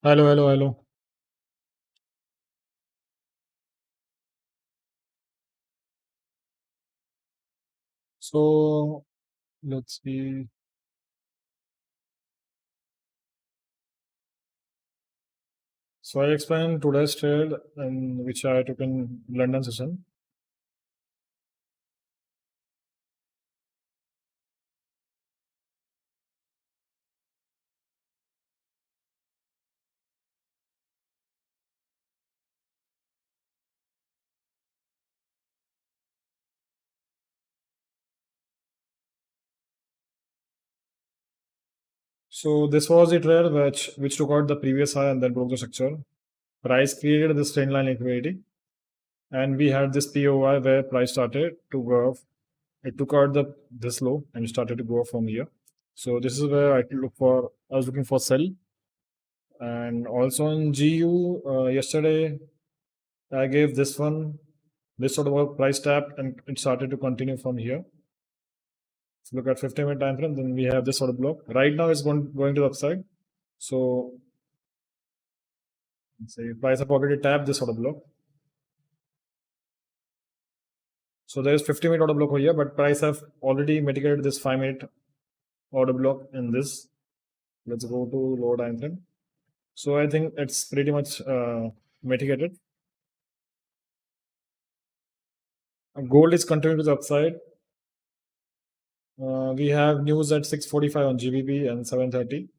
Hello, hello, hello. So let's see. So I explained today's trade, and which I took in London session. So this was the trade which took out the previous high and then broke the structure. Price created this trend line liquidity, and we had this POI where price started to go off. It took out the this low and started to go up from here. So this is where I could look for. I was looking for sell, and also in GU yesterday I gave this one this sort of a price tap, and it started to continue from here. So look at 50-minute time frame, then we have this sort of block. Right now it's going to the upside. So let's say price have already tapped this sort of block. So there is 50-minute order block over here, but price have already mitigated this 5-minute order block in this. Let's go to lower time frame. So I think it's pretty much mitigated. Gold is continuing to the upside. We have news at 6:45 on GBP and 7:30.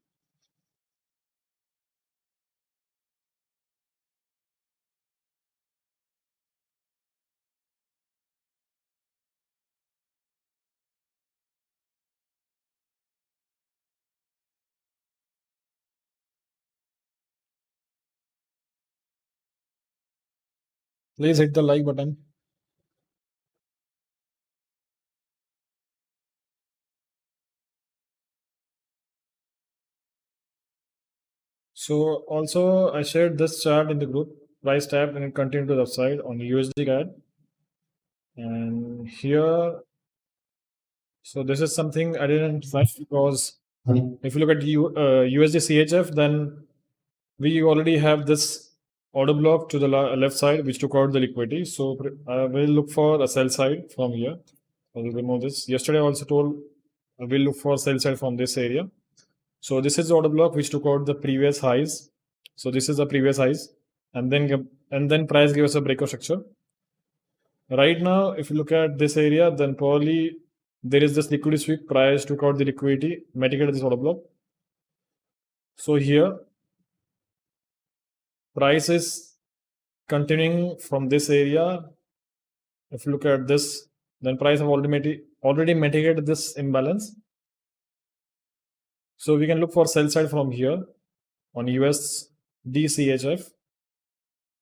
Please hit the like button. So also I shared this chart in the group. Price tap and it continued to the upside on USD CAD. And here, so this is something I didn't flash because if you look at USD CHF, then we already have this order block to the left side, which took out the liquidity. So we'll look for a sell side from here. I will remove this. Yesterday I also told we'll look for sell side from this area. So this is the order block which took out the previous highs. So this is the previous highs, and then price gave us a breakout structure. Right now, if you look at this area, then probably there is this liquidity sweep. Price took out the liquidity, mitigated this order block. So here, price is continuing from this area. If you look at this, then price have already mitigated this imbalance. So we can look for sell side from here on USD CHF.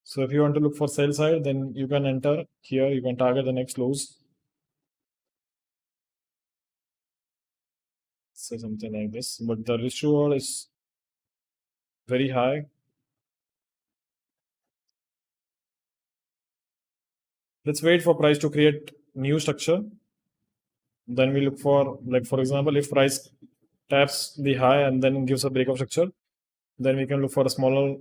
So if you want to look for sell side, then you can enter here. You can target the next lows. Say something like this, but the risk reward is very high. Let's wait for price to create new structure. Then we look for, like, for example, if price taps the high and then gives a breakout structure, then we can look for a smaller.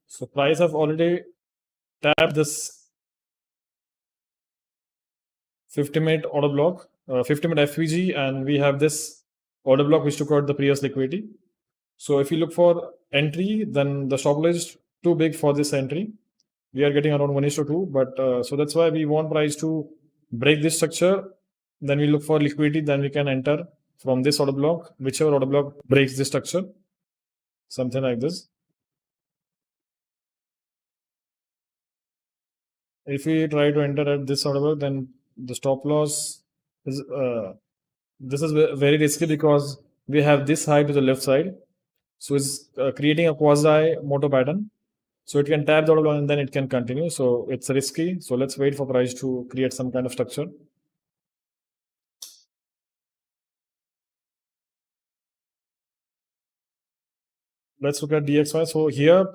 So price have already tapped this 50-minute order block, 50-minute FVG, and we have this order block which took out the previous liquidity. So if you look for entry, then the stop loss is too big for this entry. We are getting around 1:2, but so that's why we want price to break this structure. Then we look for liquidity, then we can enter from this order block, whichever order block breaks this structure, something like this. If we try to enter at this order block, then the stop loss is this is very risky because we have this high to the left side, so it's creating a quasi moto pattern. So it can tap the order block and then it can continue. So it's risky. So let's wait for price to create some kind of structure. Let's look at DXY. So here,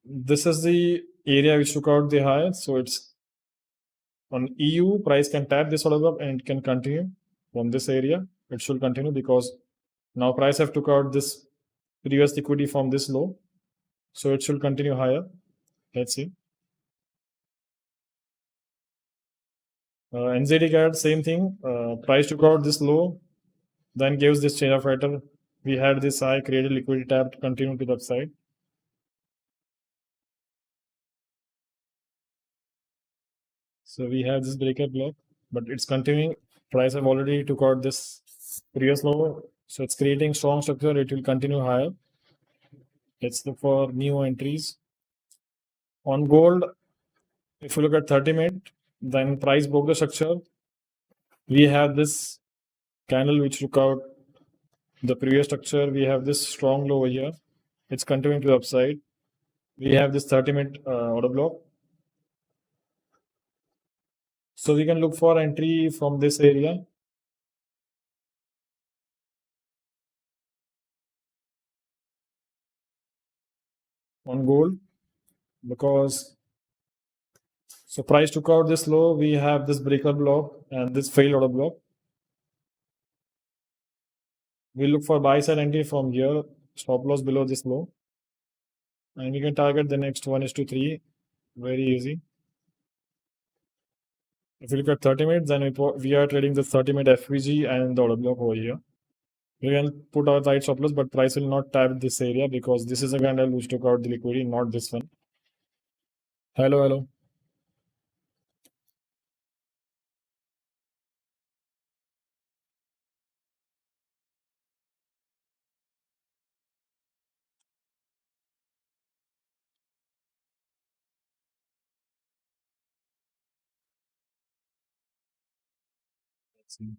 this is the area which took out the high. So it's on EU, price can tap this order block and it can continue from this area. It should continue because now price have took out this previous liquidity from this low. So it should continue higher. Let's see. NZD CAD, same thing. Price took out this low, then gives this change of pattern. We had this high, created liquidity tap to continue to the upside. So we have this breaker block, but it's continuing. Price have already took out this previous low, so it's creating strong structure. It will continue higher. Let's look for new entries. On gold, if you look at 30-minute, then price broke the structure. We have this candle which took out the previous structure. We have this strong low over here. It's continuing to the upside. We have this 30-minute order block. So we can look for entry from this area. On gold, because so price took out this low, we have this breaker block and this failed order block. We look for buy side entry from here, stop loss below this low, and we can target the next 1:3. Very easy. If you look at 30 minutes, then we are trading the 30-minute FVG and the order block over here. We can put our tight stop loss, but price will not tap this area because this is a candle which took out the liquidity, not this one. Hello, hello. Let's see.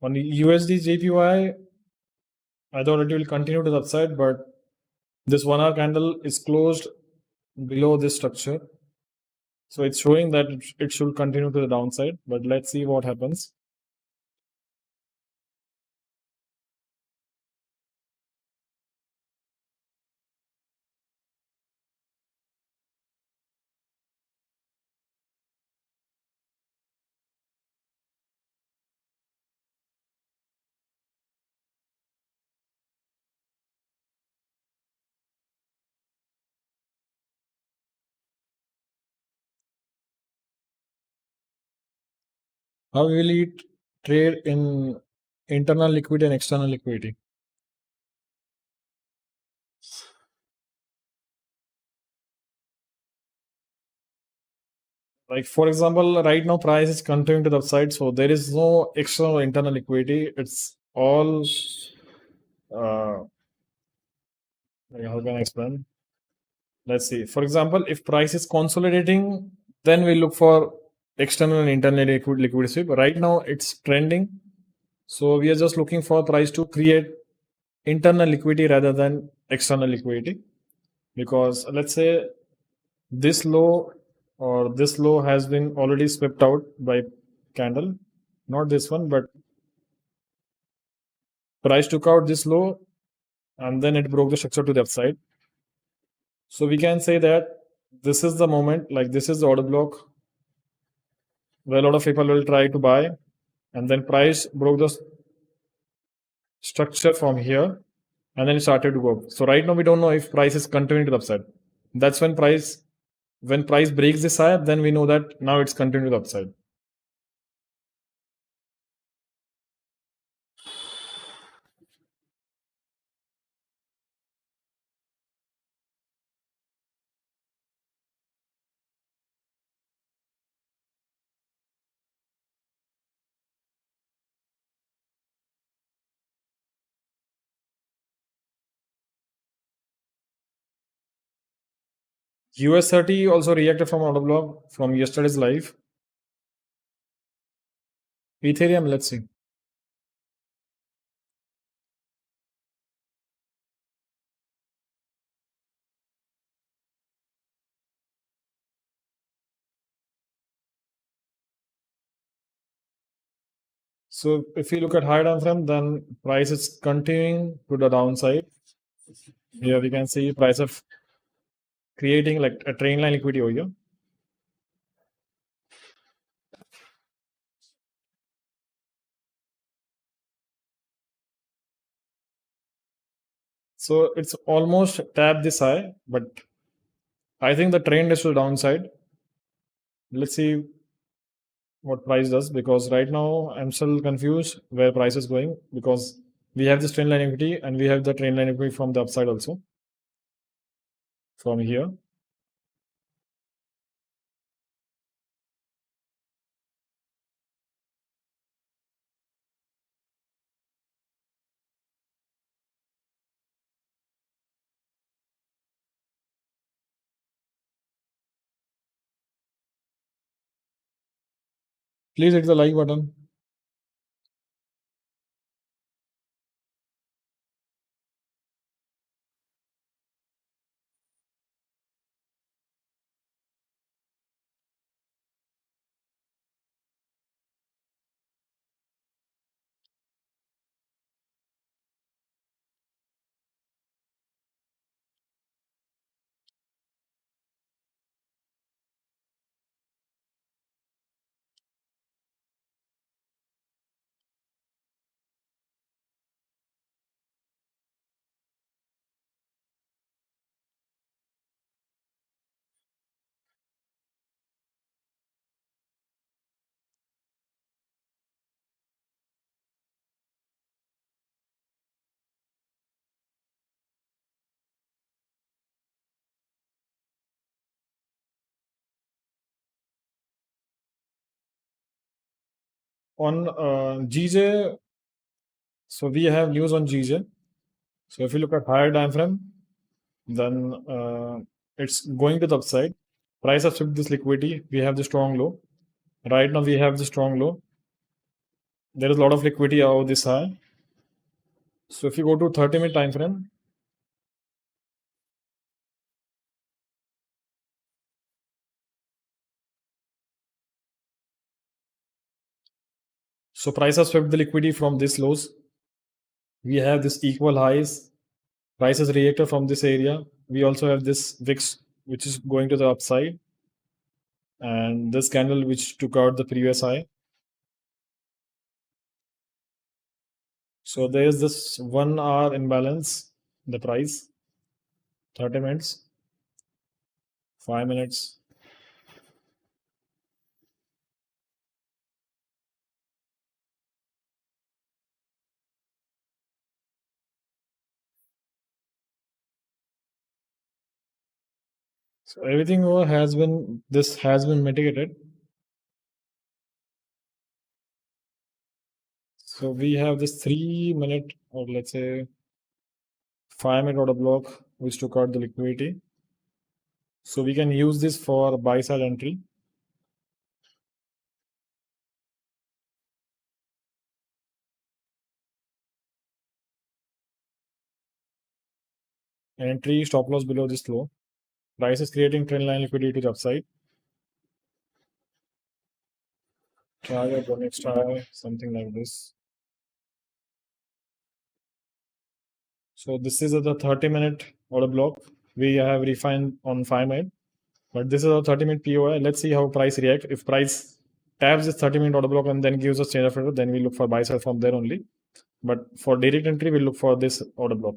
On the USD JPY, I thought it will continue to the upside, but this 1 hour candle is closed below this structure. So it's showing that it should continue to the downside, but let's see what happens. How will it trade in internal liquidity and external liquidity? Like for example, right now price is continuing to the upside, so there is no external or internal liquidity. It's all like, how can I explain? Let's see. For example, if price is consolidating, then we look for external and internal liquidity sweep. Right now it's trending, so we are just looking for price to create internal liquidity rather than external liquidity. Because let's say this low or this low has been already swept out by candle, not this one, but price took out this low and then it broke the structure to the upside. So we can say that this is the moment, like this is the order block where a lot of people will try to buy, and then price broke the structure from here and then it started to go up. So right now we don't know if price is continuing to the upside. That's when price breaks this high, then we know that now it's continuing to the upside. US 30 also reacted from order block from yesterday's live. Ethereum, let's see. So if you look at higher time frame, then price is continuing to the downside. Here we can see price of creating like a train line liquidity over here. So it's almost tapped this high, but I think the trend is to the downside. Let's see what price does, because right now I'm still confused where price is going, because we have this trend line equity and we have the trend line equity from the upside also from here. Please hit the like button. On GJ, so we have news on GJ. So if you look at higher time frame, then it's going to the upside. Price has flipped this liquidity. We have the strong low. Right now we have the strong low. There is a lot of liquidity out this high. So if you go to 30-minute time frame, so price has swept the liquidity from this lows. We have this equal highs. Price has reacted from this area. We also have this VIX, which is going to the upside, and this candle which took out the previous high. So there is this 1 hour imbalance in the price, 30 minutes, 5 minutes. So everything over has been this has been mitigated. So we have this 3 minute or let's say 5 minute order block which took out the liquidity. So we can use this for buy side entry. Entry stop loss below this low. Price is creating trend line liquidity to the upside. Try or next try something like this. So this is the 30-minute order block. We have refined on 5 minute, but this is a 30-minute POI. Let's see how price react. If price taps this 30-minute order block and then gives us change of order, then we look for buy side from there only. But for direct entry, we look for this order block.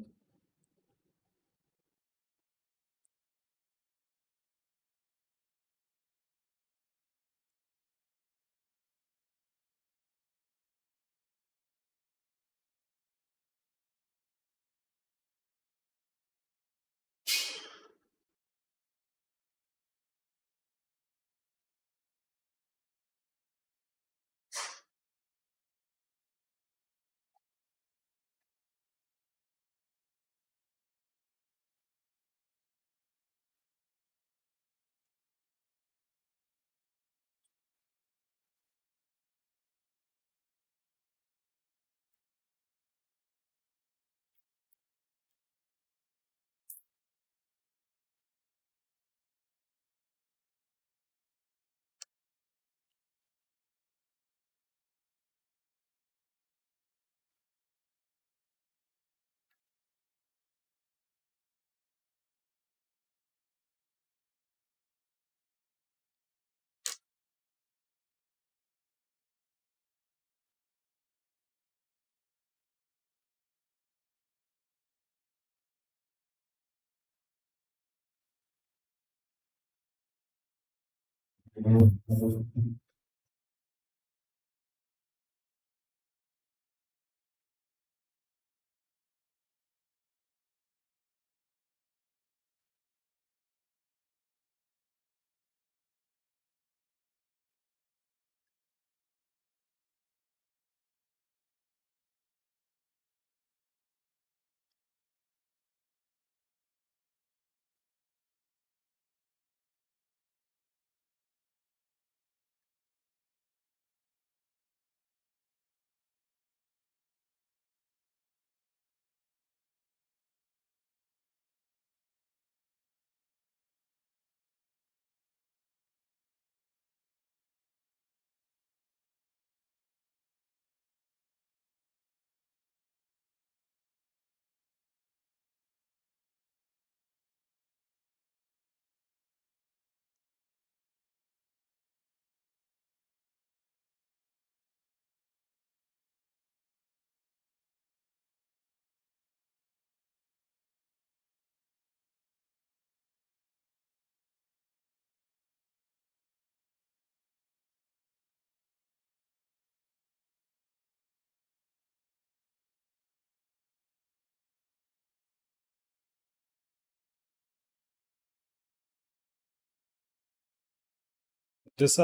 This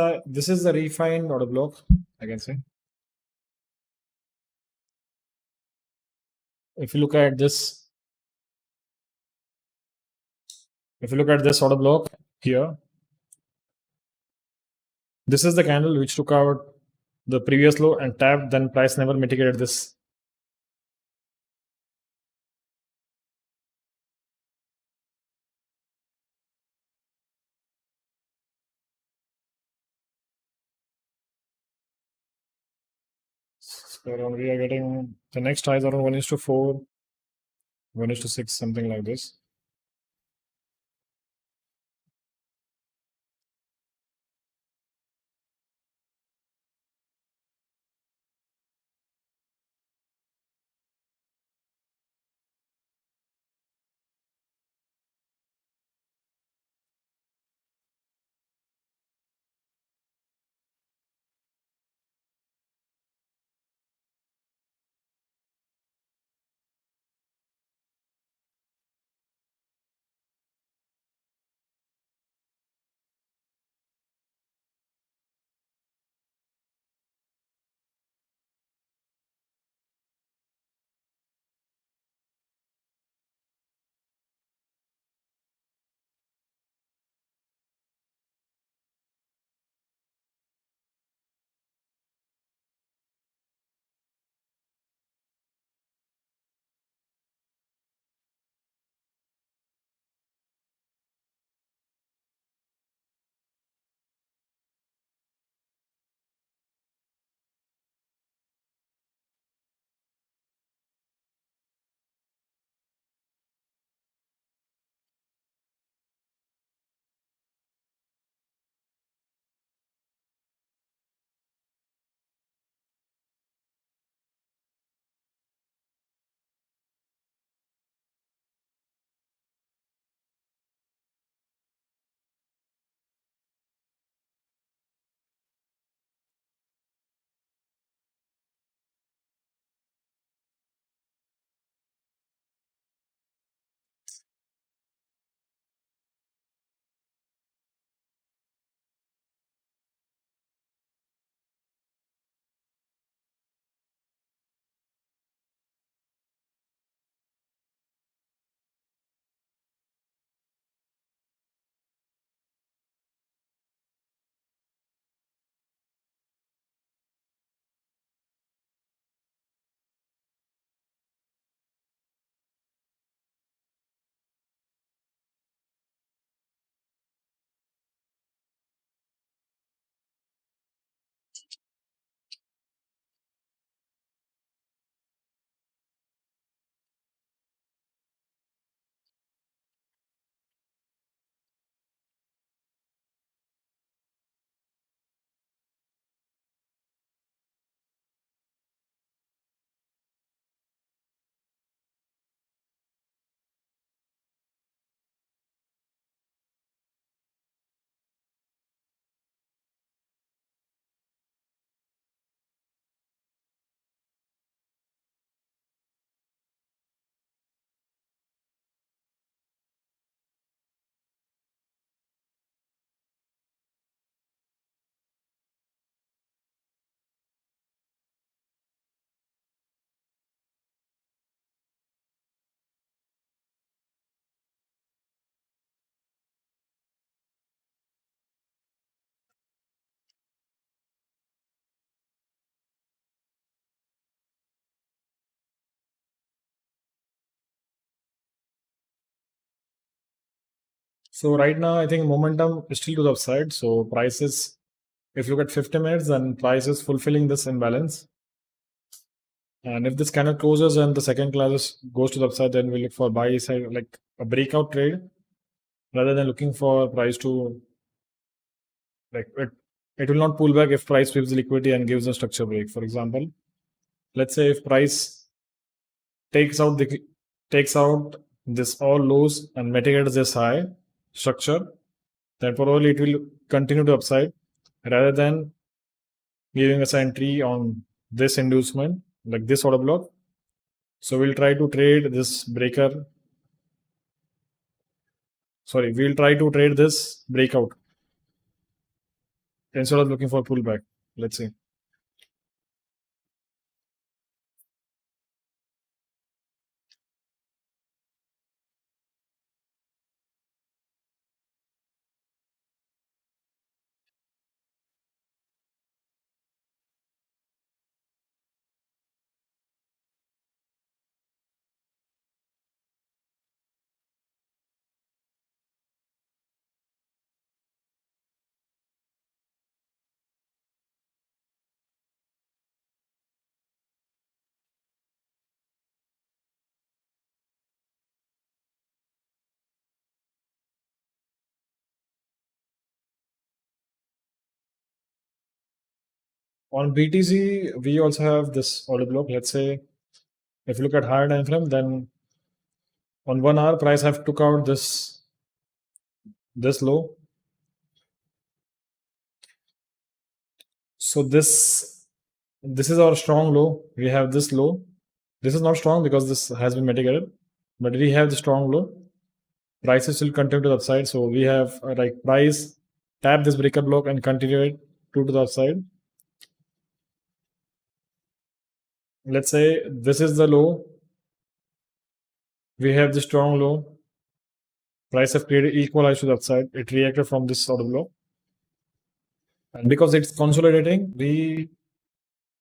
is the refined order block, I can say. If you look at this, if you look at this order block here, this is the candle which took out the previous low and tapped, then price never mitigated this. So around we are getting the next high is around 1 is to 4, 1 is to 6, something like this. So right now, I think momentum is still to the upside. So prices, if you look at 50 minutes, then price is fulfilling this imbalance. And if this candle closes and the second class goes to the upside, then we look for buy side, like a breakout trade, rather than looking for price to like it will not pull back if price sweeps the liquidity and gives a structure break. For example, let's say if price takes out the takes out this all lows and mitigates this high structure, then probably it will continue to upside rather than giving us an entry on this inducement like this order block. So we'll try to trade this breaker. Sorry, we'll try to trade this breakout instead of looking for pullback. Let's see. On BTC, we also have this order block. Let's say if you look at higher time frame, then on 1 hour price have took out this low. So this is our strong low. We have this low. This is not strong because this has been mitigated, but we have the strong low. Prices still continue to the upside. So we have like price tap this breaker block and continue it to the upside. Let's say this is the low. We have the strong low. Price have created equalize to the upside. It reacted from this order block. And because it's consolidating, we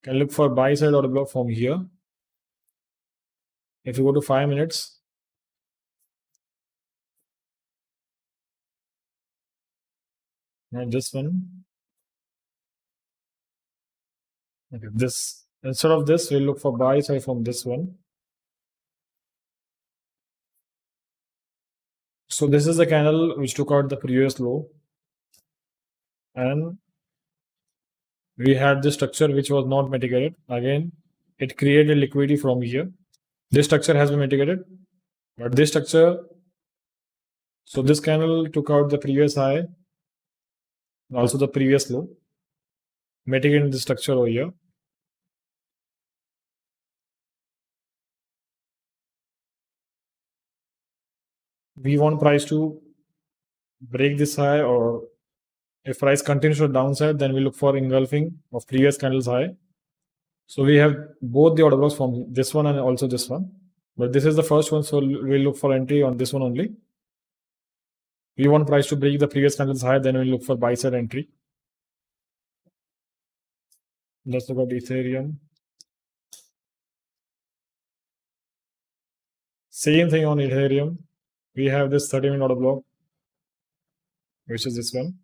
can look for buy side order block from here. If you go to 5 minutes, not this one. Okay, this instead of this, we'll look for buy side from this one. So this is the candle which took out the previous low, and we had this structure which was not mitigated. Again, it created liquidity from here. This structure has been mitigated, but this structure, so this candle took out the previous high and also the previous low, mitigating the structure over here. We want price to break this high, or if price continues to downside, then we look for engulfing of previous candles high. So we have both the order blocks from this one and also this one, but this is the first one, so we'll look for entry on this one only. We want price to break the previous candles high, then we'll look for buy side entry. Let's look at Ethereum. Same thing on Ethereum. We have this 30-minute order block, which is this one.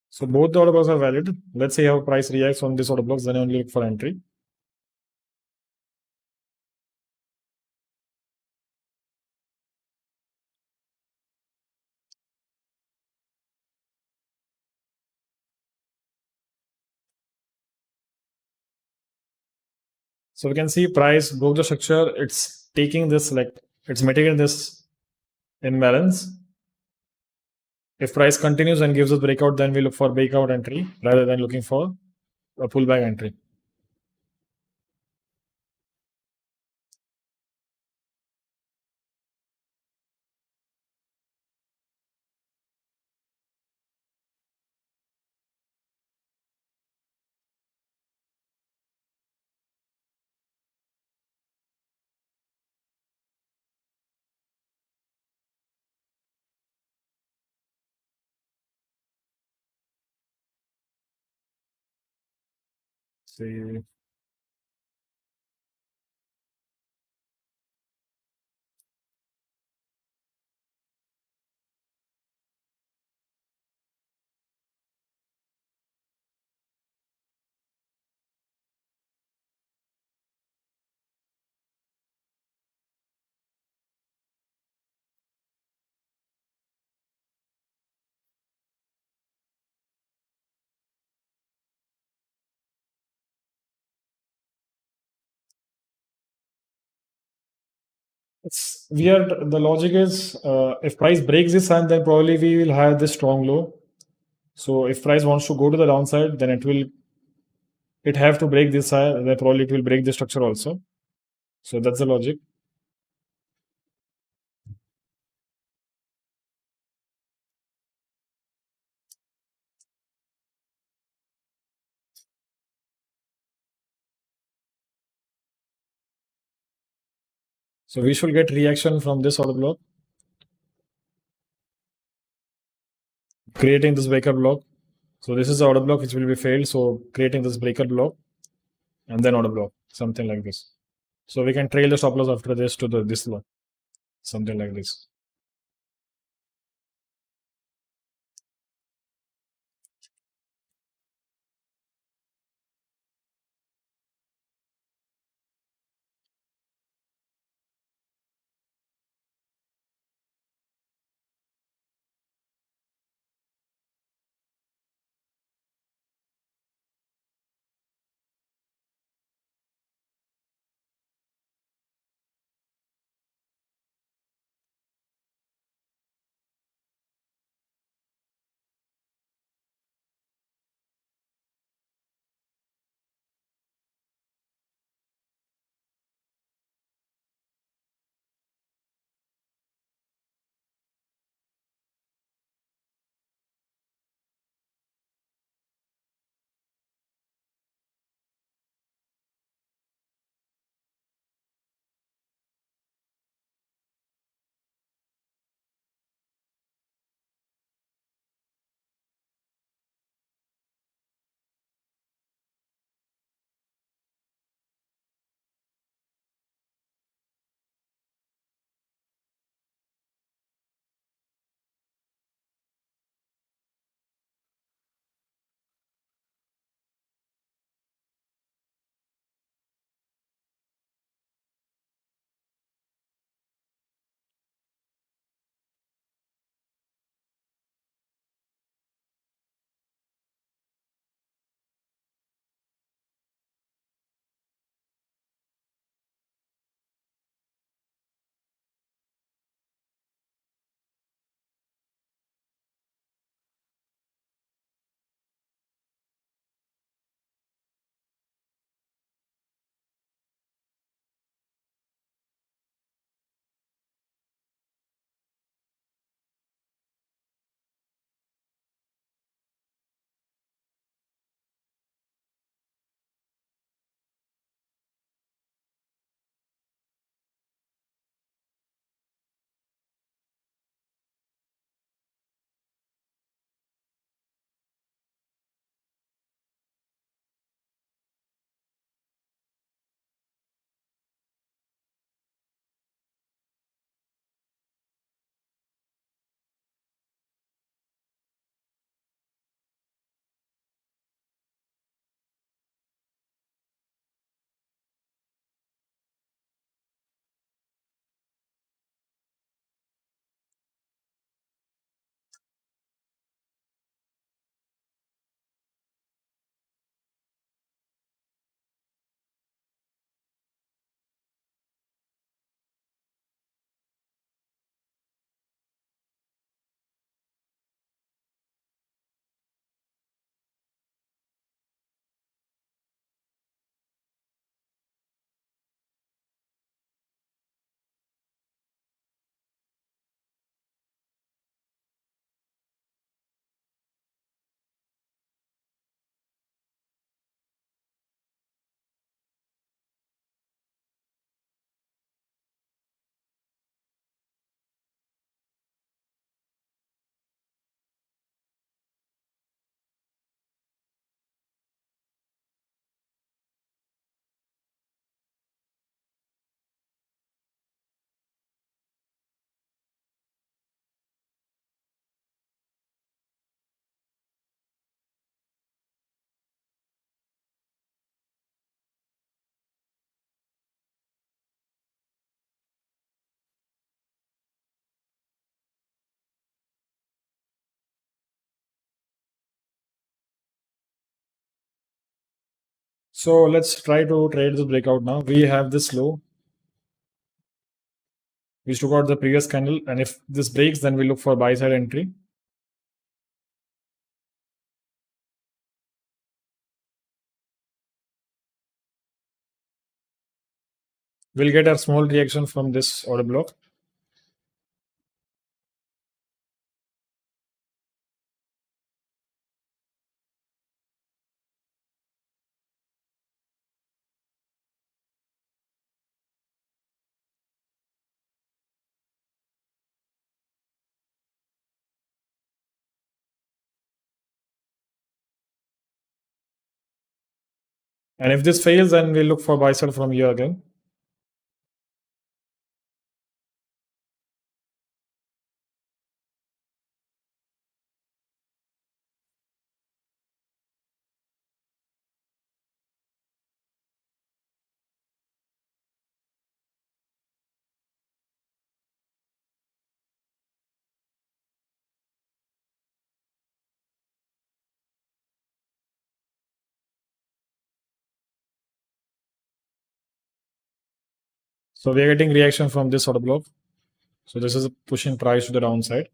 So both the order blocks are valid. Let's see how price reacts on this order blocks, then only look for entry. So we can see price broke the structure. It's taking this, like it's mitigating this imbalance. If price continues and gives us breakout, then we look for breakout entry rather than looking for a pullback entry. see. It's weird. The logic is if price breaks this hand, then probably we will have this strong low. So if price wants to go to the downside, then it have to break this high. Then probably it will break the structure also. So that's the logic. So we should get reaction from this order block, creating this breaker block. So this is the order block which will be failed. So creating this breaker block and then order block, something like this. So we can trail the stop loss after this to this low, something like this. So let's try to trade this breakout now. We have this low. We took out the previous candle, and if this breaks, then we look for buy side entry. We'll get a small reaction from this order block. And if this fails, then we'll look for buy sell from here again. So we are getting reaction from this order block. So this is pushing price to the downside.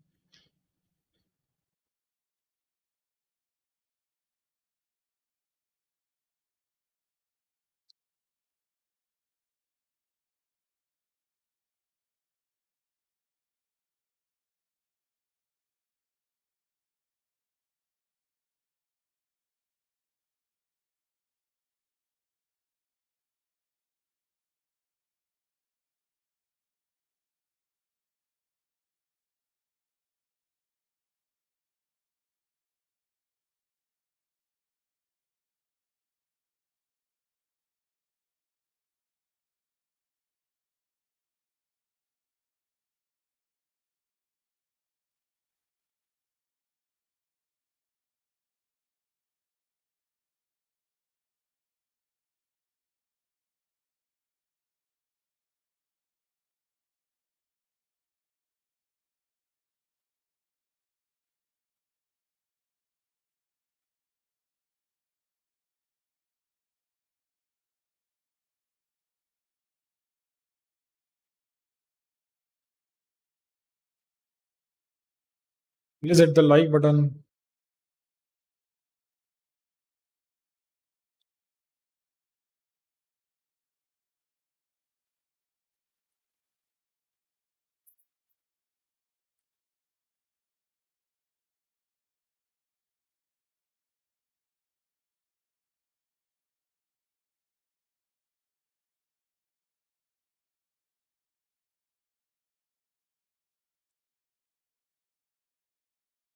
Please hit the like button.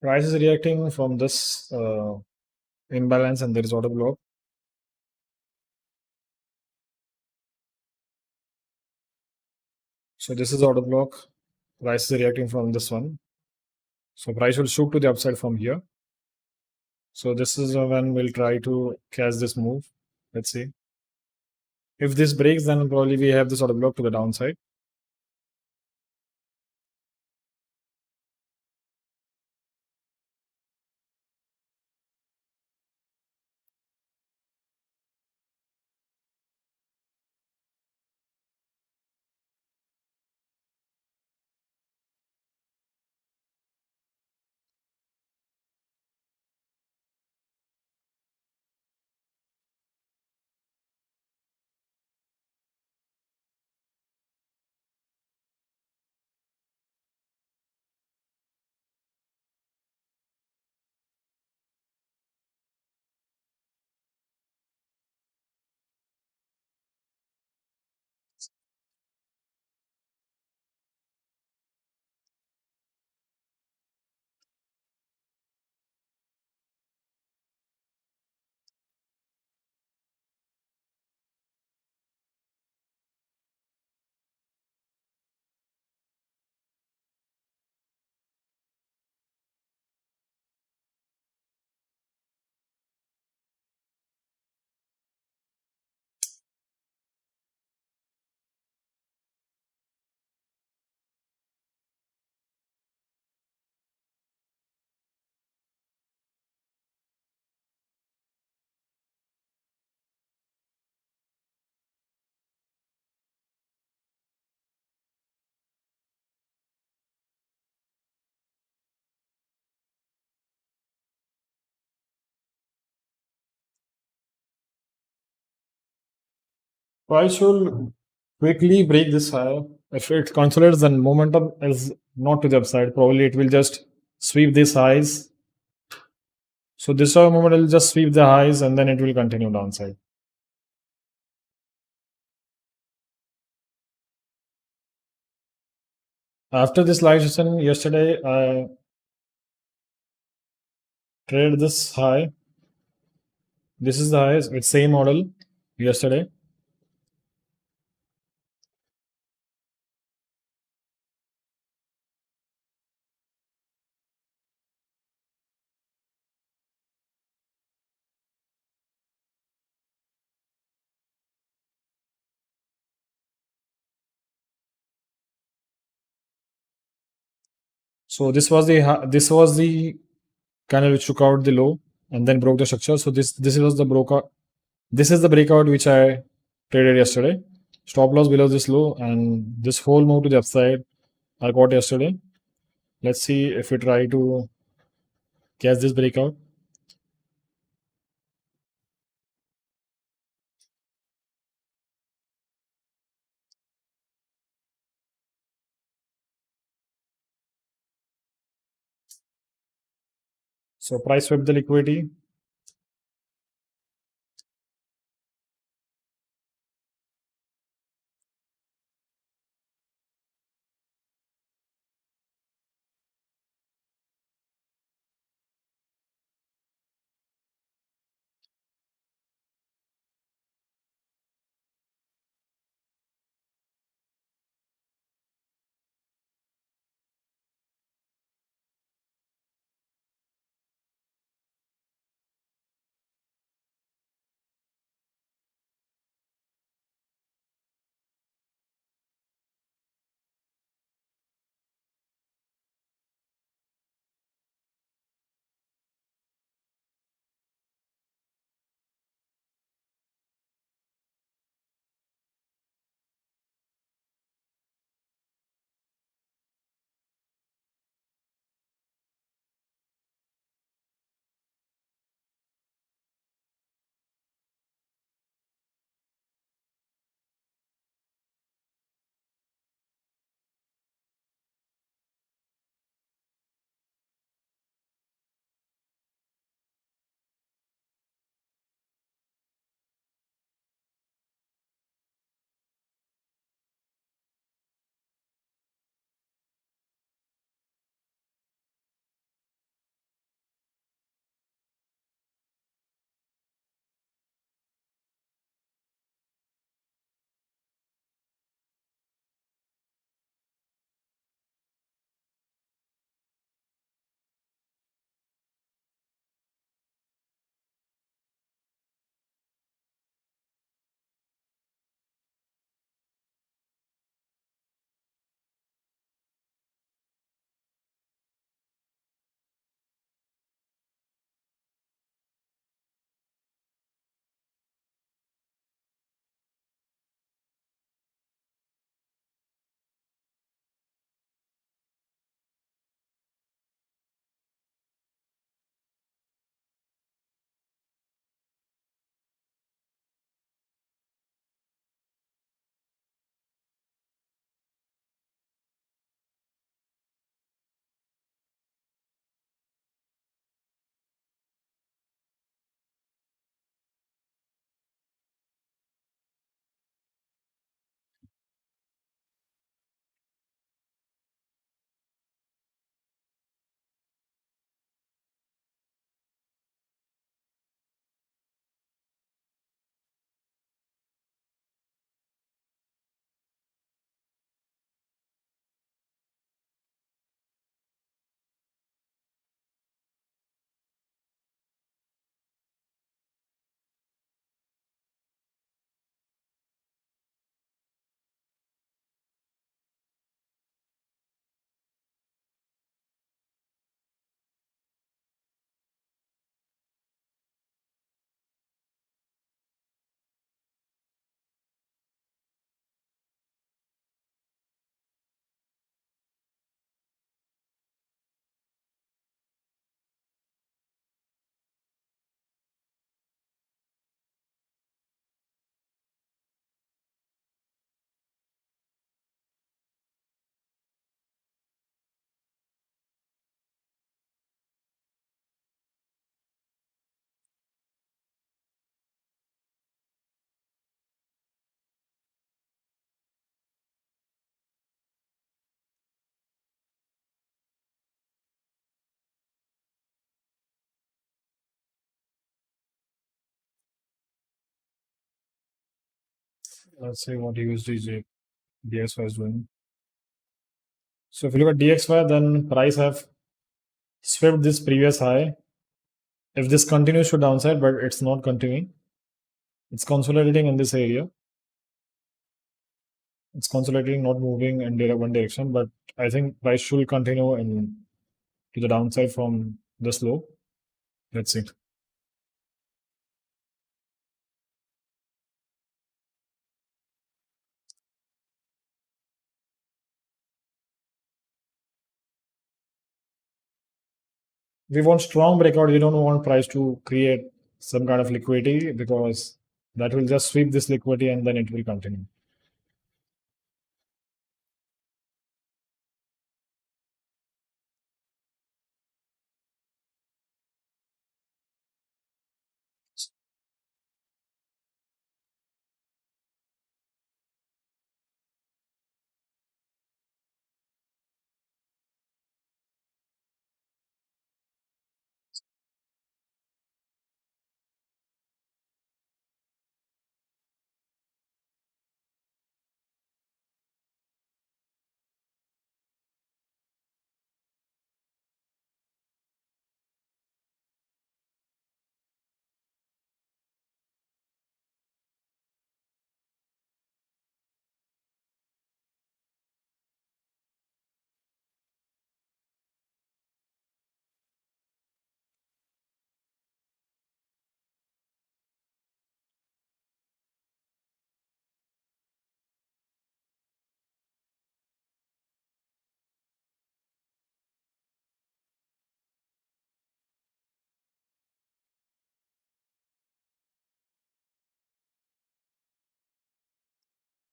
Price is reacting from this imbalance, and there is order block. So this is order block. Price is reacting from this one. So price will shoot to the upside from here. So this is when we'll try to catch this move. Let's see. If this breaks, then probably we have this order block to the downside. Price should quickly break this high. If it consolidates, then momentum is not to the upside. Probably it will just sweep these highs. So this moment will just sweep the highs and then it will continue downside. After this live session yesterday, I traded this high. This is the highest. It's same model yesterday. So this was the candle which took out the low and then broke the structure. So this was the broker. This is the breakout which I traded yesterday. Stop loss below this low and this whole move to the upside I got yesterday. Let's see if we try to catch this breakout. So price swept the liquidity. Let's see what USD DXY is doing. So if you look at DXY, then price have swept this previous high. If this continues to downside, but it's not continuing, it's consolidating in this area. It's consolidating, not moving in one direction, but I think price should continue in to the downside from this low. Let's see. We want strong breakout. We don't want price to create some kind of liquidity because that will just sweep this liquidity and then it will continue.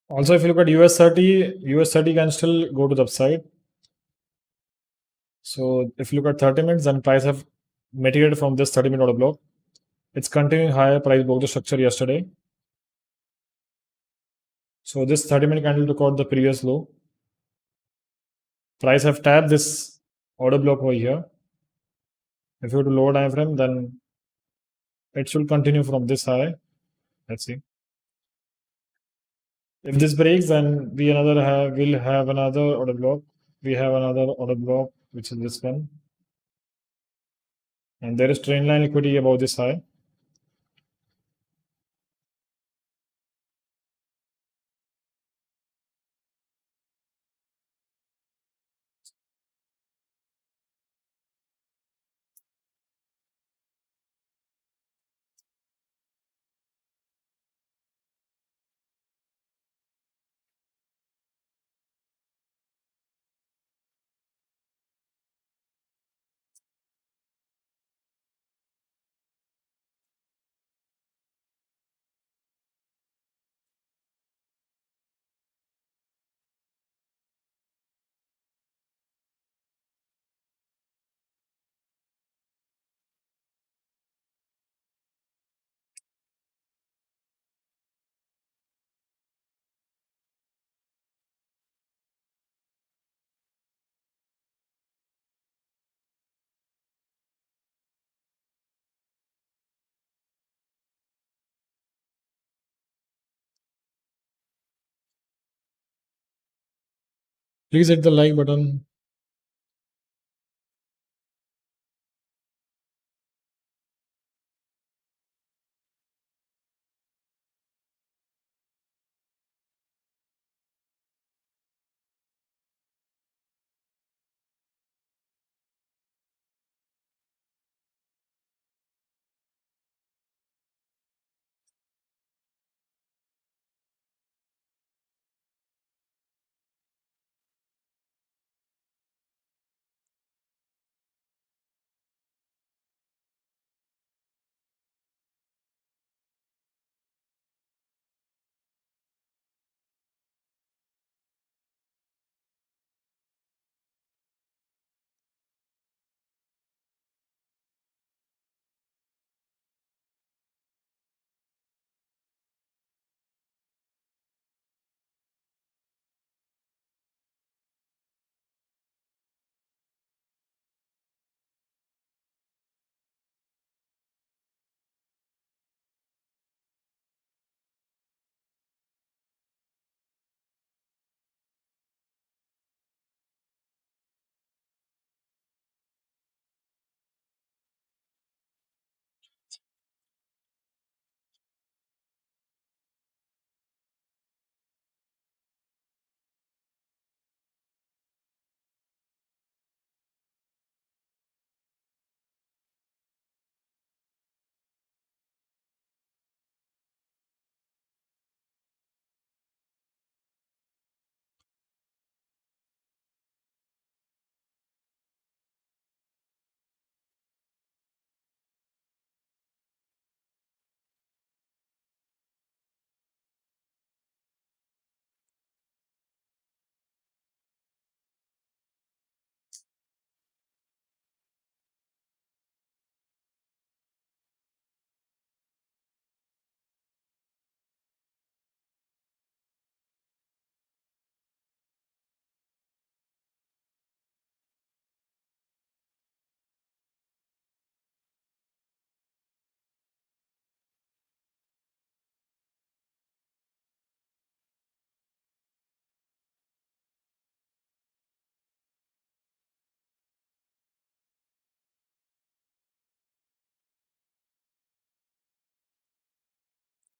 Also, if you look at US 30 can still go to the upside. So if you look at 30 minutes, then price have mitigated from this 30-minute order block. It's continuing higher. Price broke the structure yesterday. So this 30-minute candle took out the previous low. Price have tapped this order block over here. If you go to lower time frame, then it should continue from this high. Let's see. If this breaks, then we'll have another order block. We have another order block, which is this one. And there is trend line liquidity above this high. Please hit the like button.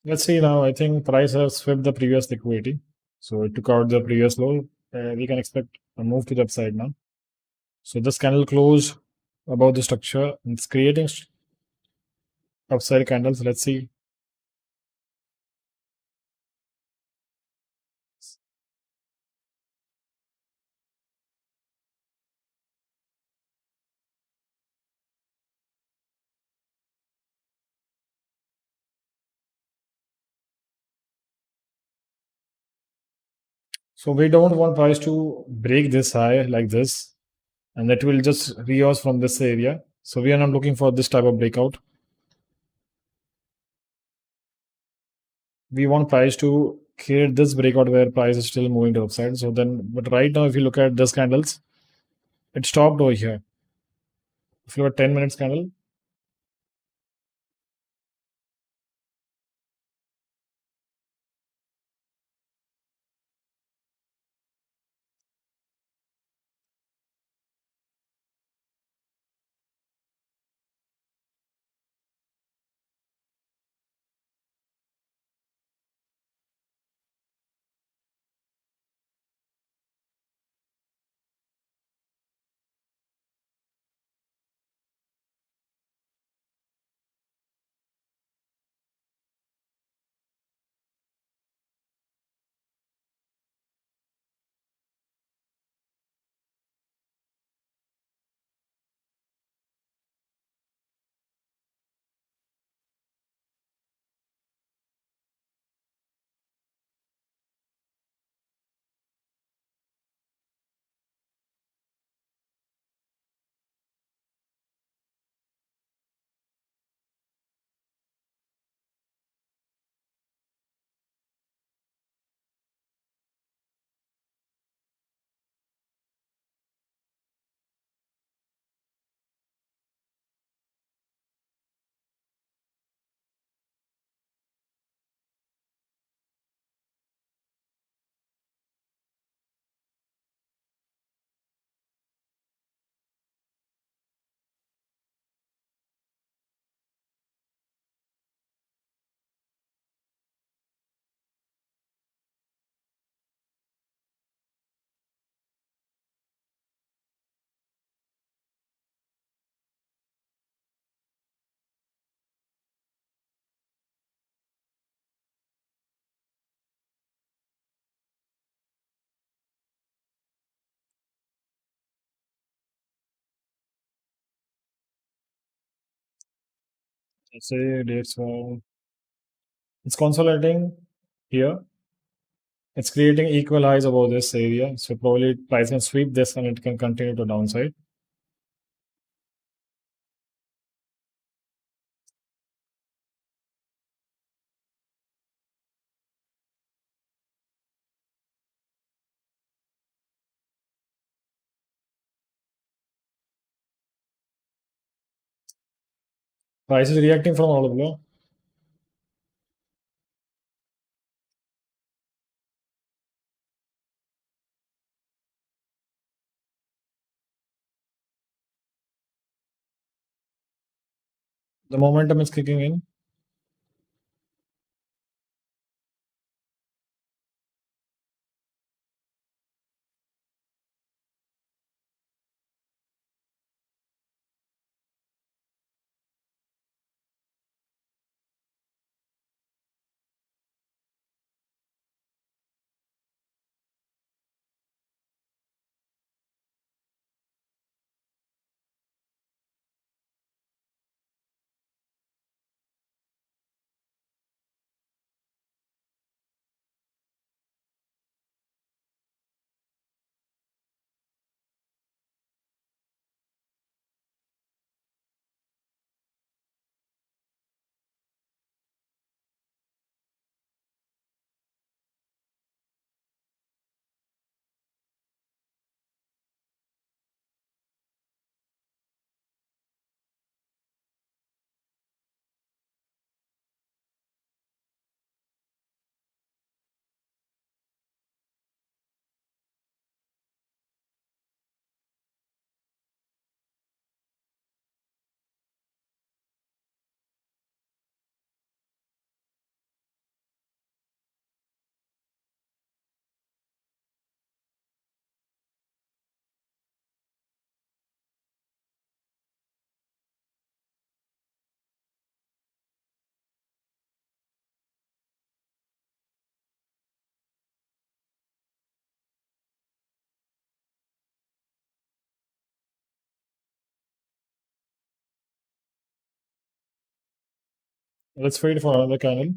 Let's see now. I think price has swept the previous liquidity. So it took out the previous low. We can expect a move to the upside now. So this candle closed above the structure. It's creating upside candles. Let's see. So we don't want price to break this high like this, and that will just reverse from this area. So we are not looking for this type of breakout. We want price to create this breakout where price is still moving to upside. So then, but right now, if you look at this candles, it stopped over here. If you look at 10 minutes candle, let's say it's consolidating here. It's creating equal highs above this area. So probably price can sweep this and it can continue to downside. Price is reacting from all below. The momentum is kicking in. Let's wait for another candle.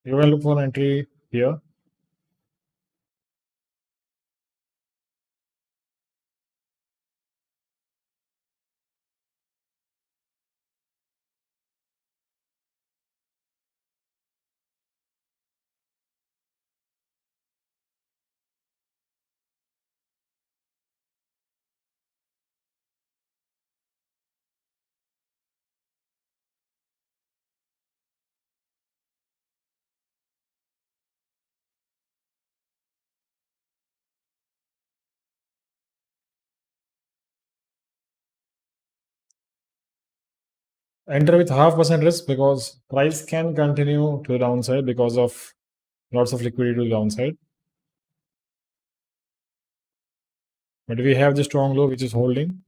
You can look for an entry here. Enter with 0.5% risk because price can continue to the downside because of lots of liquidity to the downside. But we have the strong low which is holding.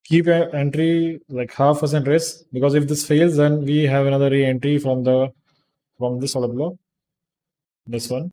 Keep an entry like 0.5% risk because if this fails, then we have another re-entry from this order block. This one.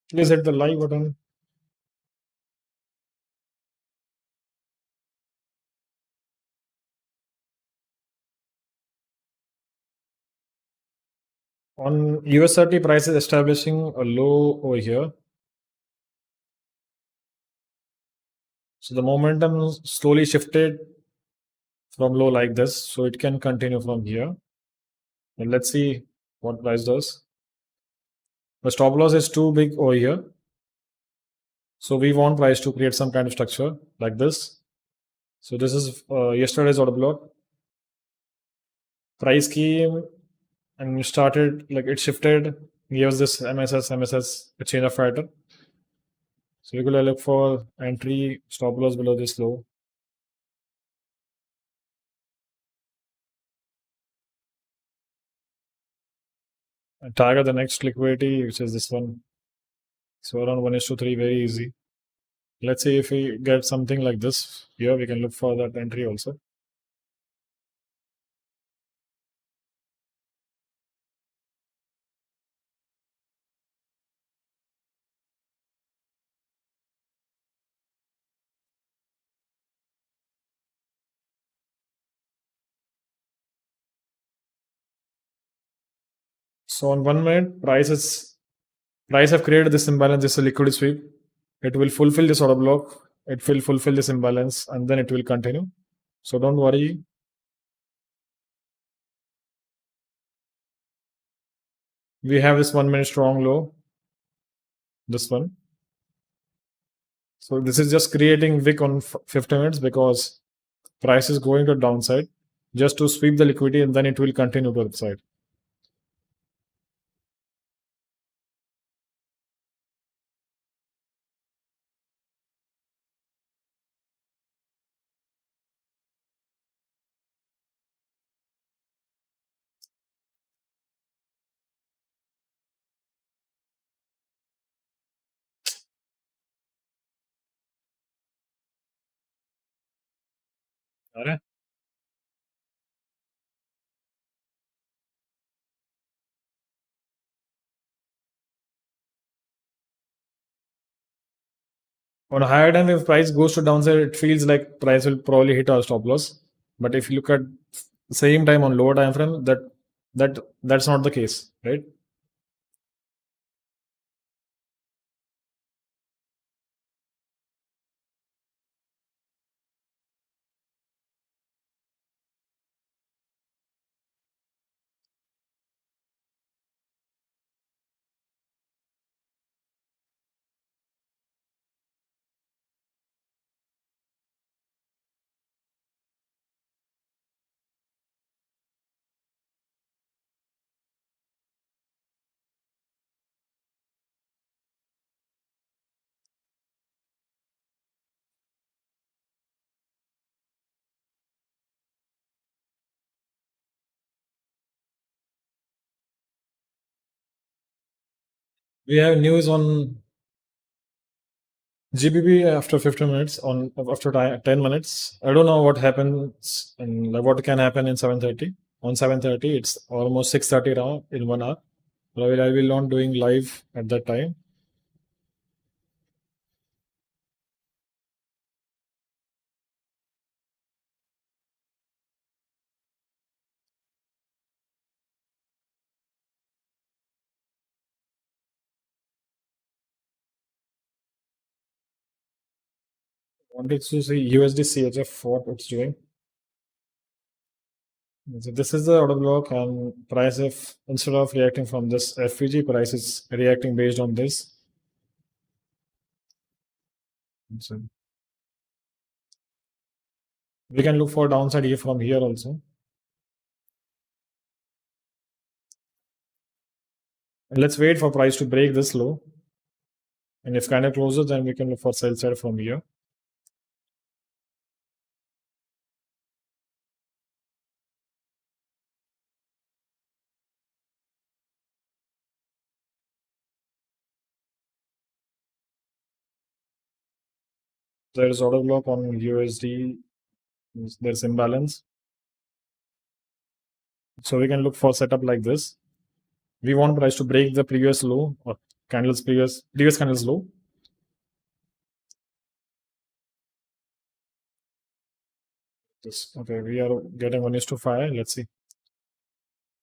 Please hit the like button. On US30, price is establishing a low over here. So the momentum slowly shifted from low like this. So it can continue from here. And let's see what price does. The stop loss is too big over here. So we want price to create some kind of structure like this. So this is yesterday's order block. Price came and started, like it shifted, gave us this MSS, a change of pattern. So we're going to look for entry, stop loss below this low. And target the next liquidity, which is this one. So around 1:3, very easy. Let's see if we get something like this here, we can look for that entry also. So on 1 minute, price have created this imbalance. This is a liquidity sweep. It will fulfill this order block. It will fulfill this imbalance, and then it will continue. So don't worry. We have this 1 minute strong low. This one. So this is just creating wick on 50 minutes because price is going to downside just to sweep the liquidity, and then it will continue to the upside. अरे, on a higher time, if price goes to downside, it feels like price will probably hit our stop loss. But if you look at the same time on lower time frame, that's not the case, right? We have news on GBP after 15 minutes, on after 10 minutes. I don't know what happens and like what can happen in 7:30. On 7:30, it's almost 6:30 now in 1 hour. I will not doing live at that time. Wanted to see USD CHF what it's doing. So this is the order block, and price if instead of reacting from this FVG, price is reacting based on this. So we can look for downside here from here also. And let's wait for price to break this low. And if kind of closes, then we can look for sell side from here. There is order block on USD. There's imbalance. So we can look for setup like this. We want price to break the previous low, or candles previous candles low. Okay, we are getting 1:5. Let's see.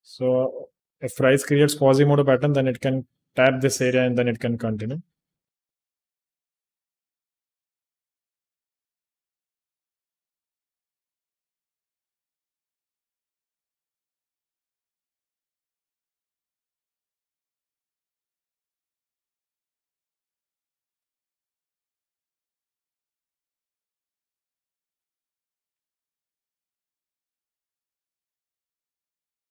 So if price creates Quasimodo pattern, then it can tap this area and then it can continue.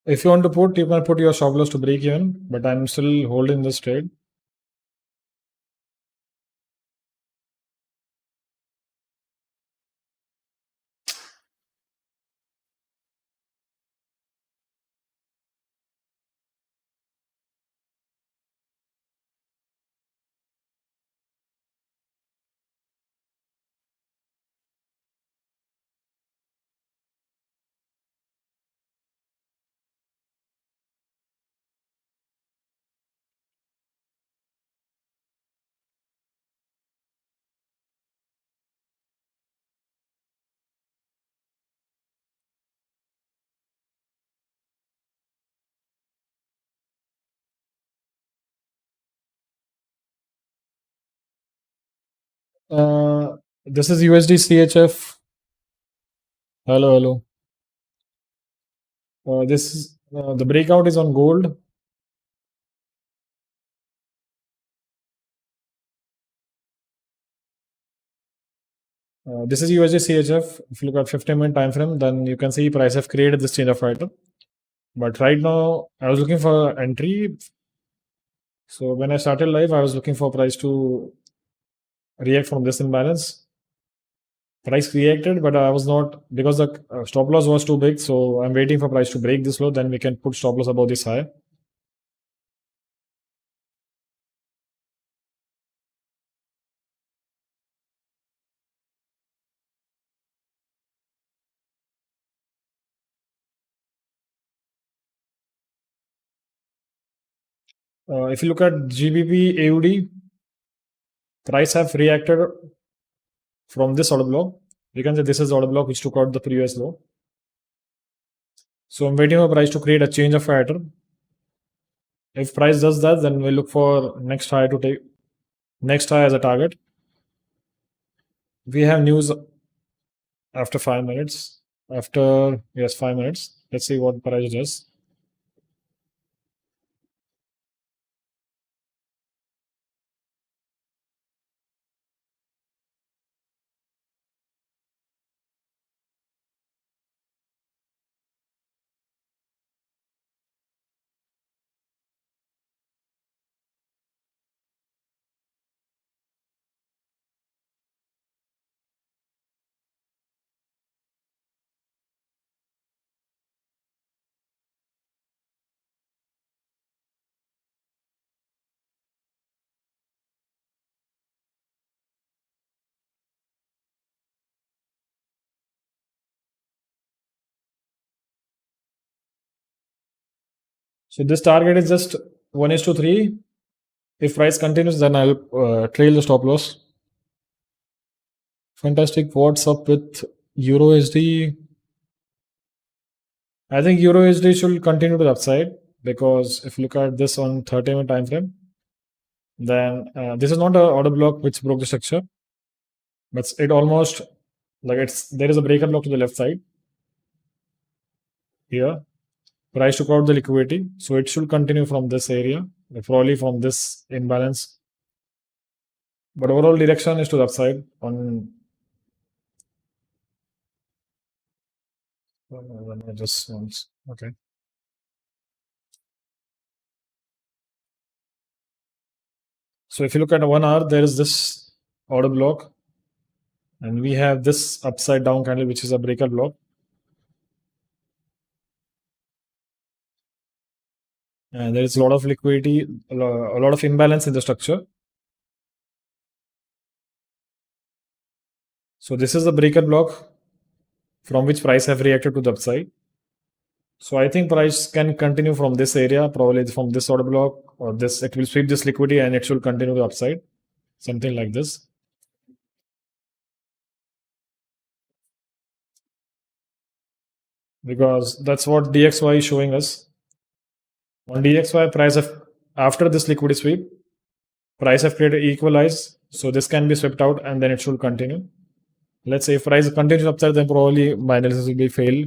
If you want to put, you can put your stop loss to break even, but I'm still holding this trade. This is USD CHF. Hello, hello. This is the breakout is on gold. This is USD CHF. If you look at 15-minute time frame, then you can see price have created this change of pattern. But right now, I was looking for entry. So when I started live, I was looking for price to react from this imbalance. Price reacted, but I was not, because the stop loss was too big. So I'm waiting for price to break this low. Then we can put stop loss above this high. If you look at GBP AUD, price have reacted from this order block. You can say this is the order block which took out the previous low. So I'm waiting for price to create a change of pattern. If price does that, then we look for next high to take next high as a target. We have news after 5 minutes. After 5 minutes. Let's see what price does. So this target is just 1:3. If price continues, then I'll trail the stop loss. Fantastic. What's up with Euro USD? I think Euro USD should continue to the upside, because if you look at this on 30-minute time frame, then this is not a order block which broke the structure, but it almost like there is a breaker block to the left side here. Price took out the liquidity, so it should continue from this area, probably from this imbalance. But overall direction is to the upside on. Just once, okay. So if you look at 1 hour, there is this order block, and we have this upside down candle, which is a breaker block. And there is a lot of liquidity, a lot of imbalance in the structure. So this is the breaker block from which price have reacted to the upside. So I think price can continue from this area, probably from this order block, or this, it will sweep this liquidity and it should continue the upside, something like this. Because that's what DXY is showing us. On DXY, price of after this liquidity sweep, price have created equalize. So this can be swept out and then it should continue. Let's say if price continues upside, then probably my analysis will be failed.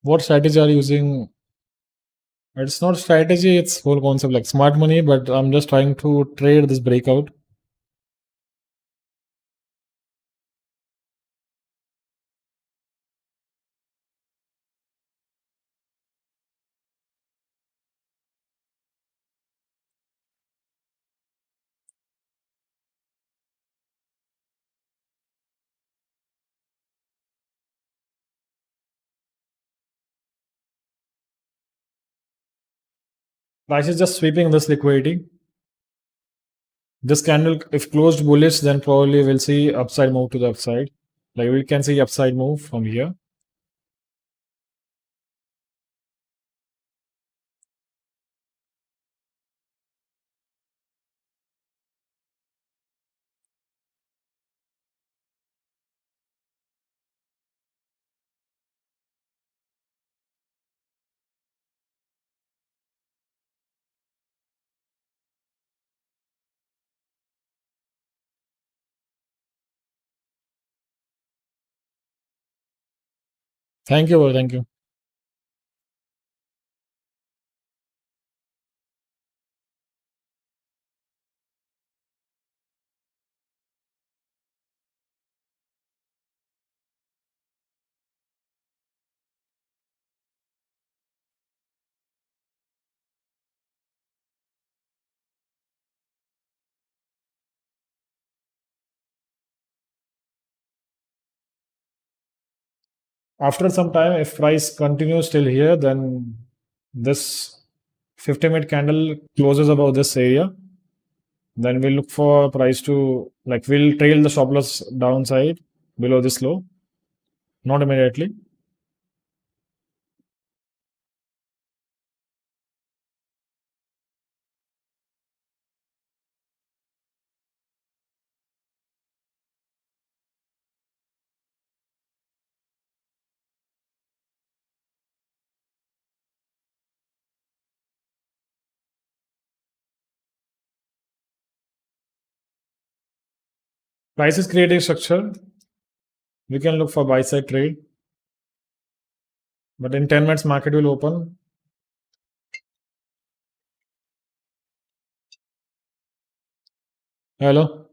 What strategy are you using? It's not strategy, it's whole concept like smart money, but I'm just trying to trade this breakout. Price is just sweeping this liquidity. This candle, if closed bullish, then probably we'll see upside move to the upside. Like we can see upside move from here. Thank you, bro. Thank you. After some time, if price continues still here, then this 50-minute candle closes above this area. Then we'll look for price to, like, we'll trail the stop loss downside below this low. Not immediately. Price is creating structure. We can look for buy side trade, but in 10 minutes market will open. Hello.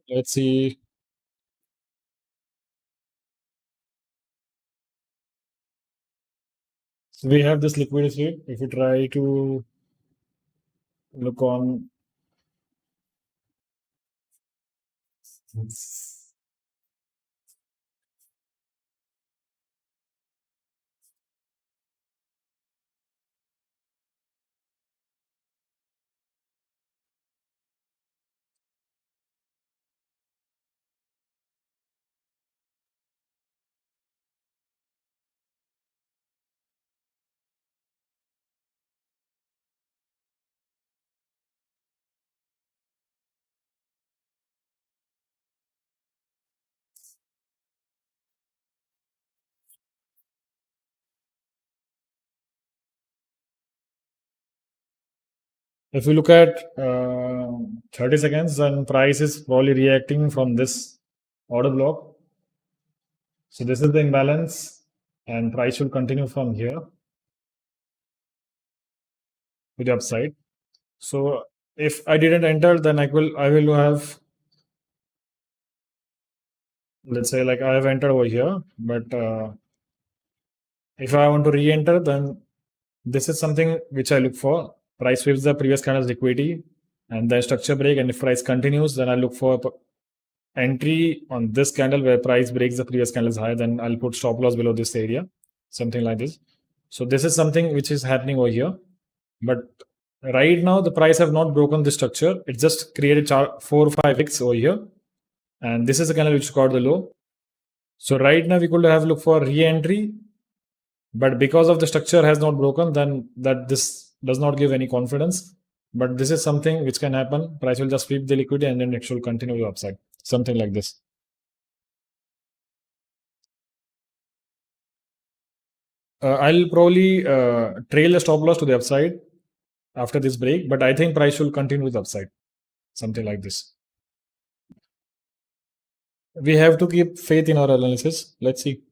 Let's see. So we have this liquidity. If you try to look on, If you look at 30 seconds, then price is probably reacting from this order block. So this is the imbalance, and price should continue from here to the upside. So if I didn't enter, then I will have, let's say, like I have entered over here, but if I want to re-enter, then this is something which I look for. Price sweeps the previous candle's liquidity and then structure break, and if price continues, then I look for entry on this candle where price breaks the previous candle's high. Then I'll put stop loss below this area, something like this. So this is something which is happening over here, but right now the price have not broken the structure. It just created 4 or 5 wicks over here, and this is the candle which got the low. So right now we could have look for re-entry, but because of the structure has not broken, then that this does not give any confidence. But this is something which can happen. Price will just sweep the liquidity and then it should continue the upside, something like this. I'll probably trail the stop loss to the upside after this break, but I think price will continue with upside, something like this. We have to keep faith in our analysis. Let's see.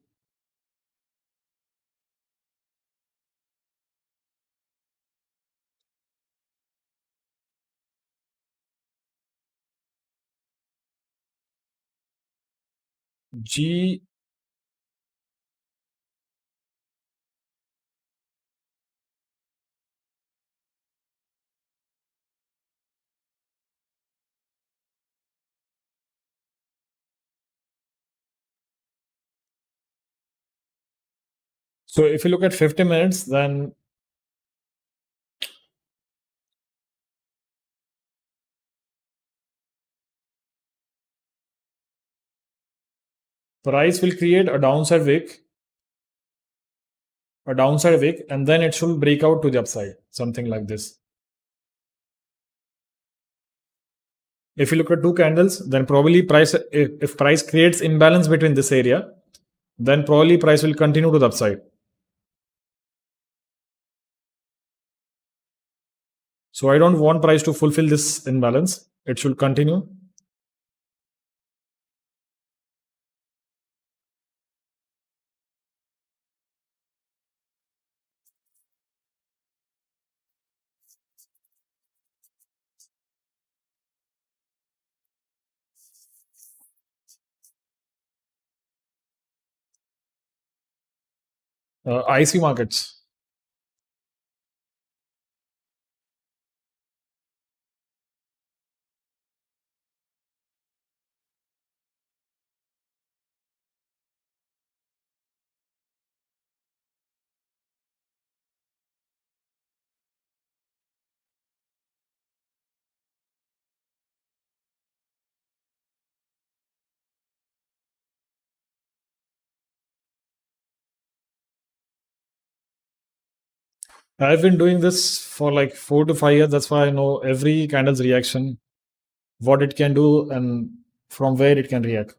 G. So if you look at 50 minutes, then price will create a downside wick, and then it should break out to the upside, something like this. If you look at two candles, then probably price, if price creates imbalance between this area, then probably price will continue to the upside. So I don't want price to fulfill this imbalance. It should continue. IC markets. I've been doing this for like 4 to 5 years. That's why I know every candle's reaction, what it can do, and from where it can react.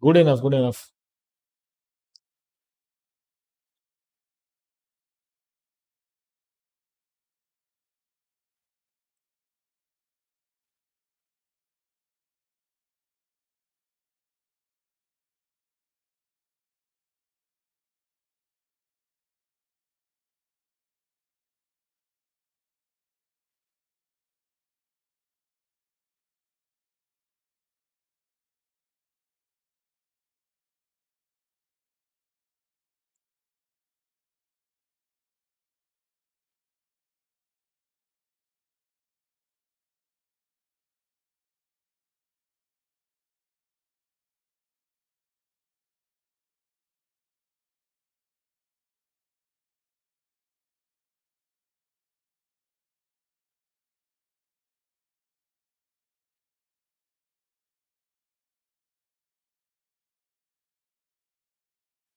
Good enough, good enough.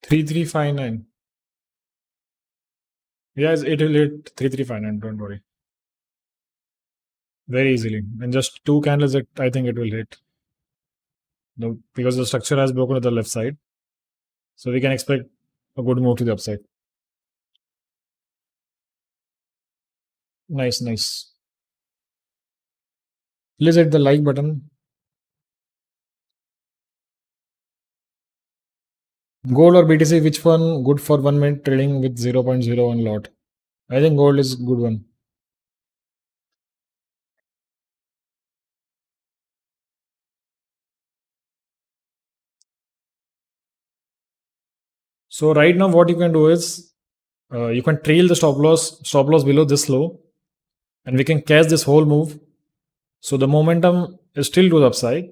3359. Yes, it will hit 3359. Don't worry. very easily. In just two candles, I think it will hit. Because the structure has broken to the left side. So we can expect a good move to the upside. Nice, nice. Please hit the like button. Gold or BTC, which one good for 1 minute trading with 0.01 lot? I think gold is good one. So right now, what you can do is you can trail the stop loss below this low, and we can catch this whole move. So the momentum is still to the upside.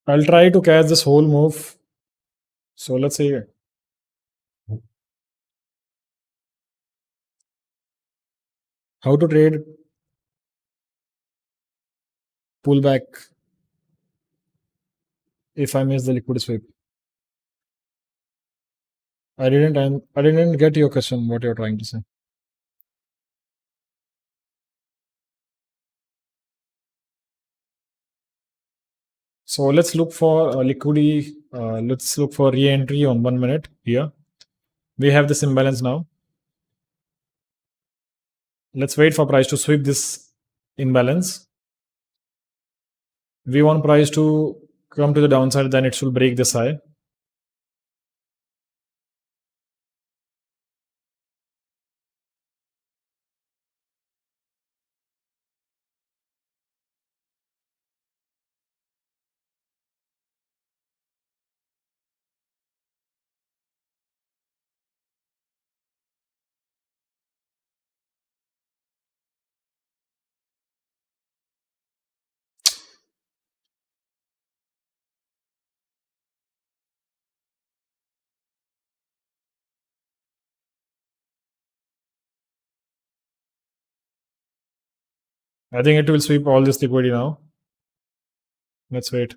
I'll try to catch this whole move. So let's see how to trade pullback if I miss the liquid sweep. I didn't get your question. What you're trying to say? So let's look for liquidity. Let's look for re-entry on 1 minute here. We have this imbalance now. Let's wait for price to sweep this imbalance. We want price to come to the downside, then it should break this high. I think it will sweep all this liquidity now. Let's wait.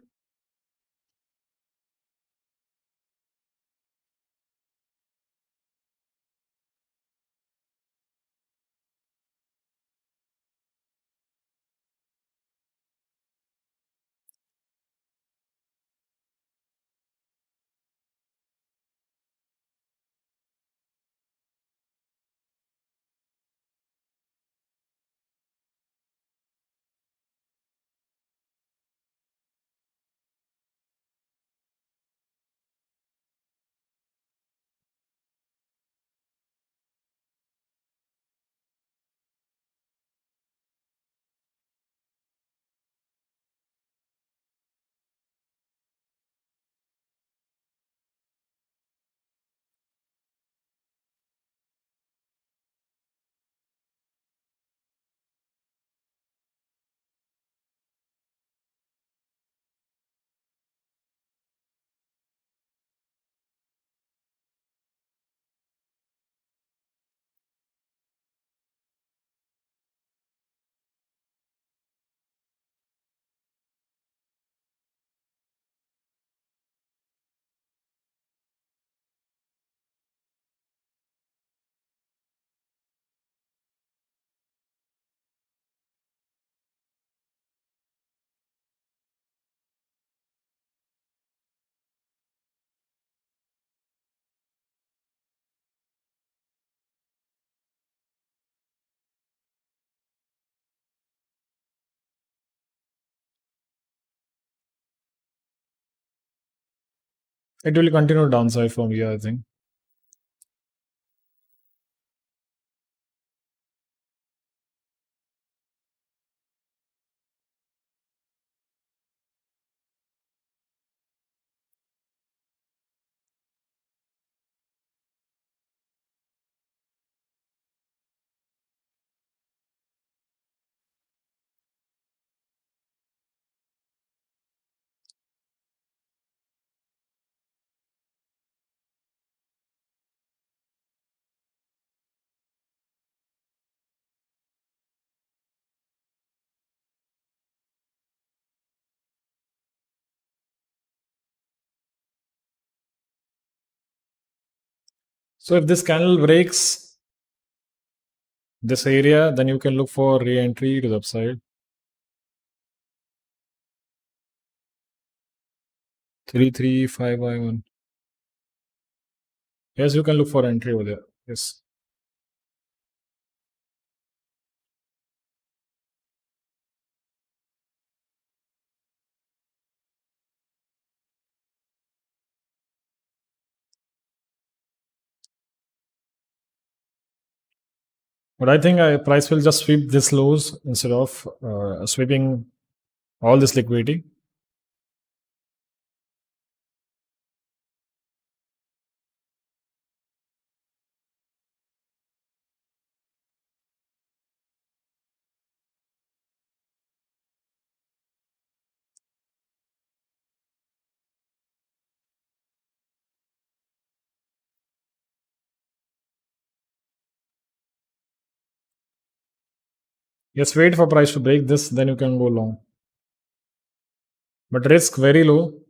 It will continue downside from here, I think. So if this candle breaks this area, then you can look for re-entry to the upside. 33551. Yes, you can look for entry over there. Yes. But I think price will just sweep this lows instead of sweeping all this liquidity. Yes, wait for price to break this, then you can go long. But risk very low.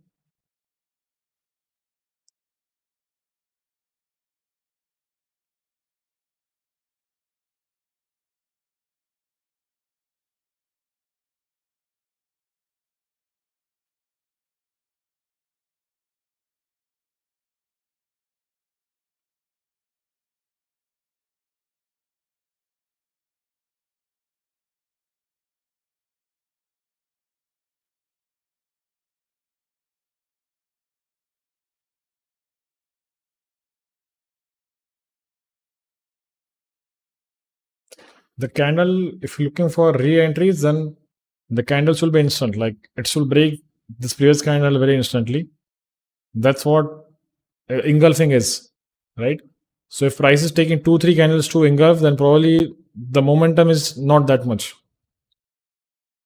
The candle, if you're looking for re-entries, then the candles will be instant. Like it will break this previous candle very instantly. That's what engulfing is, right? So if price is taking 2, 3 candles to engulf, then probably the momentum is not that much.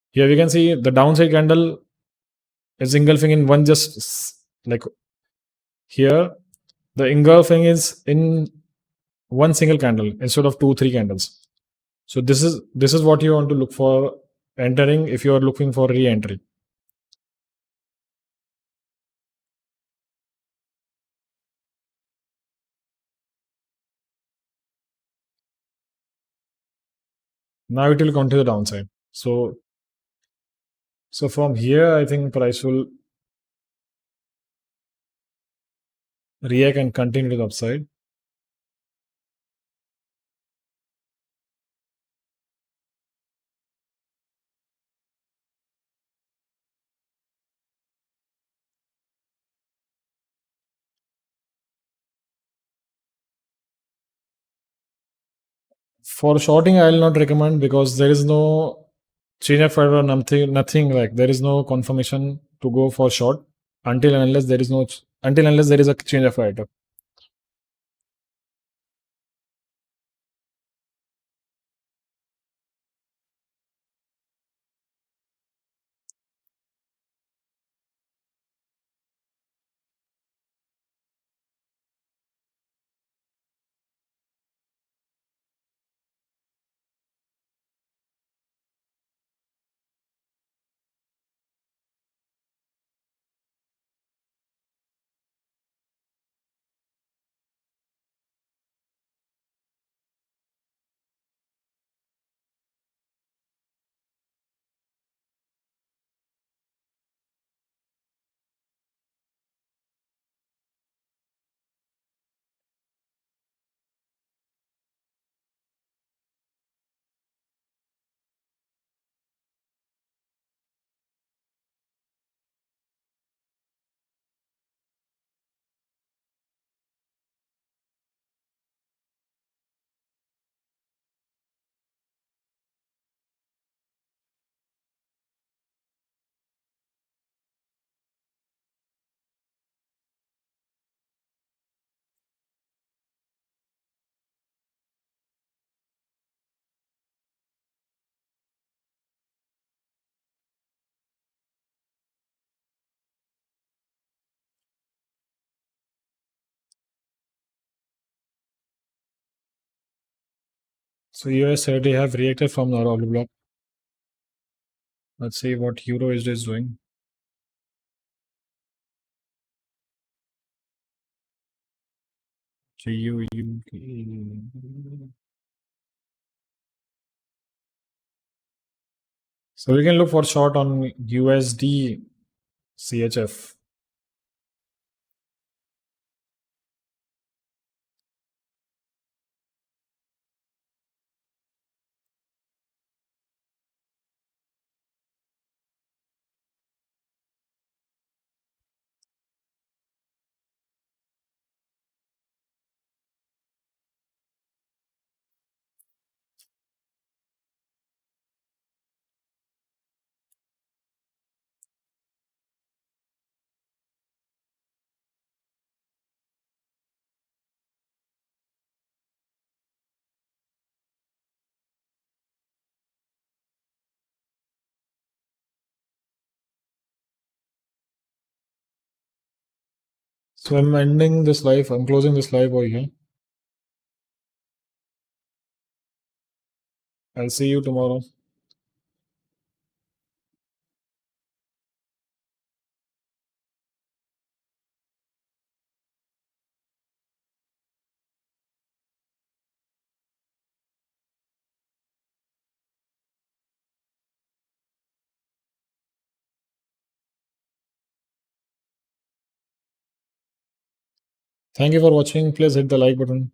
Here we can see the downside candle is engulfing in one like here. The engulfing is in one single candle instead of 2, 3 candles. So this is what you want to look for entering if you are looking for re-entry. Now it will continue the downside. So from here, I think price will react and continue to the upside. For shorting, I will not recommend because there is no change of order or nothing like there is no confirmation to go for short until and unless there is no until unless there is a change of order. So US already have reacted from the hourly block. Let's see what Euro is doing. GUUK. So we can look for short on USD CHF. So I'm ending this live. I'm closing this live over here. I'll see you tomorrow. Thank you for watching. Please hit the like button.